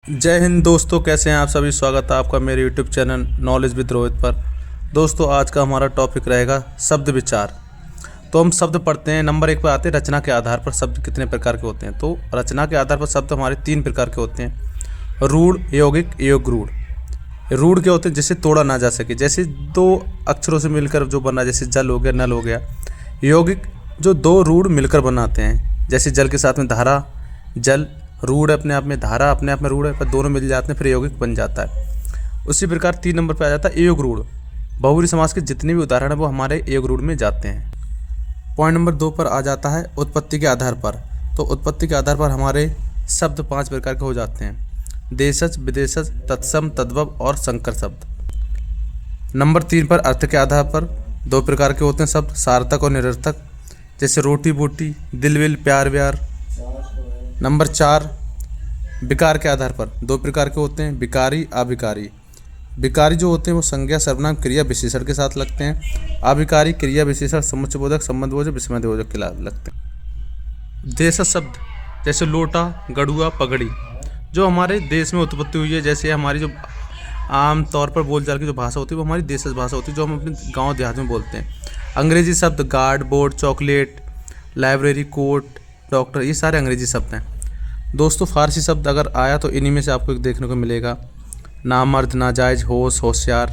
जय हिंद दोस्तों, कैसे हैं आप सभी। स्वागत है आपका मेरे YouTube channel knowledge with Rohit पर। दोस्तों, आज का हमारा टॉपिक रहेगा शब्द विचार। तो हम शब्द पढ़ते हैं। नंबर 1 पर आते हैं रचना के आधार पर शब्द कितने प्रकार के होते हैं। तो रचना के आधार पर शब्द हमारे 3 प्रकार के होते हैं: रूढ़, यौगिक, योग रूढ़। रूढ़ क्या होते हैं? जिसे तोड़ा ना जा सके, जैसे 2 अक्षरों से मिलकर जो बना, जैसे जल हो गया, नल हो गया। यौगिक जो 2 रूढ़ मिलकर बनाते हैं, जैसे जल के साथ में धारा, जल रूढ़ अपने आप में, धारा अपने आप में रूढ़ है, पर दोनों मिल जाते हैं फिर यौगिक बन जाता है। उसी प्रकार 3 नंबर पर आ जाता है एयोग रूढ़। बहुब्रीहि समास के जितने भी उदाहरण हैं वो हमारे एयोग रूढ़ में जाते हैं। पॉइंट नंबर 2 पर आ जाता है उत्पत्ति के आधार पर। तो उत्पत्ति के आधार पर हमारे शब्द 5 प्रकार के हो जाते हैं: देशज, विदेशज, तत्सम, तद्भव और संकर शब्द। नंबर 3 पर अर्थ के आधार पर 2 प्रकार के होते हैं शब्द: सार्थक और निरर्थक, जैसे रोटी बोटी, दिल विल, प्यार व्यार। नंबर 4 विकार के आधार पर 2 प्रकार के होते हैं: विकारी, अविकारी। विकारी जो होते हैं वो संज्ञा, सर्वनाम, क्रिया, विशेषण के साथ लगते हैं। अविकारी क्रिया, विशेषण, समुच्चयबोधक, संबंधबोधक, विस्मयबोधक के लगते हैं। देश शब्द जैसे लोटा, गड़ुआ, पगड़ी, जो हमारे देश में उत्पत्ति हुई है। जैसे हमारी जो आम तौर पर बोलचाल की जो भाषा होती है वो हमारी देशज भाषा होती है, जो हम अपने गाँव देहात में बोलते हैं। अंग्रेजी शब्द guard, board, chocolate, library, court, doctor, ये सारे अंग्रेजी शब्द हैं। दोस्तों, फारसी शब्द अगर आया तो इन्हीं में से आपको एक देखने को मिलेगा: नामर्द, नाजायज, होश, होशियार,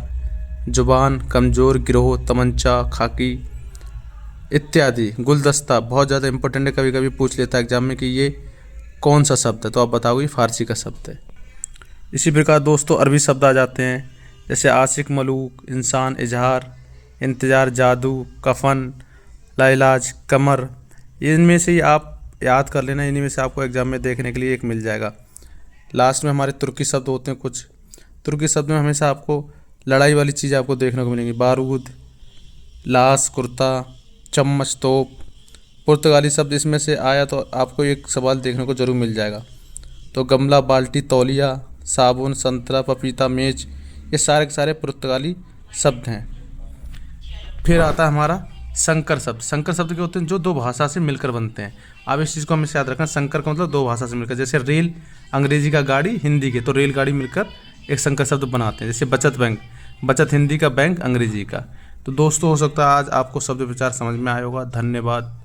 जुबान, कमज़ोर, गिरोह, तमंचा, खाकी इत्यादि। गुलदस्ता बहुत ज़्यादा इंपॉर्टेंट है, कभी कभी पूछ लेता है एग्जाम में कि ये कौन सा शब्द है, तो आप बताओगे फारसी का शब्द है। इसी प्रकार दोस्तों अरबी शब्द आ जाते हैं, जैसे आशिक, मलूक, इंसान, इजहार, इंतज़ार, जादू, कफन, लाइलाज, कमर। इनमें से ही आप याद कर लेना, इन्हीं में से आपको एग्जाम में देखने के लिए एक मिल जाएगा। लास्ट में हमारे तुर्की शब्द होते हैं कुछ। तुर्की शब्द में हमेशा आपको लड़ाई वाली चीज़ आपको देखने को मिलेंगी: बारूद, लाश, कुर्ता, चम्मच, तोप। पुर्तगाली शब्द इसमें से आया तो आपको एक सवाल देखने को जरूर मिल जाएगा। तो गमला, बाल्टी, तौलिया, साबुन, संतरा, पपीता, मेज, ये सारे के सारे पुर्तगाली शब्द हैं। फिर आता है हमारा संकर शब्द। संकर शब्द के होते हैं जो 2 भाषा से मिलकर बनते हैं। आप इस चीज़ को हमेशा याद रखना, संकर का मतलब 2 भाषा से मिलकर। जैसे रेल, अंग्रेजी का गाड़ी, हिंदी के, तो रेलगाड़ी मिलकर एक संकर शब्द बनाते हैं। जैसे बचत बैंक, बचत हिंदी का, बैंक अंग्रेजी का। तो दोस्तों, हो सकता है आज आपको शब्द विचार समझ में आया होगा। धन्यवाद।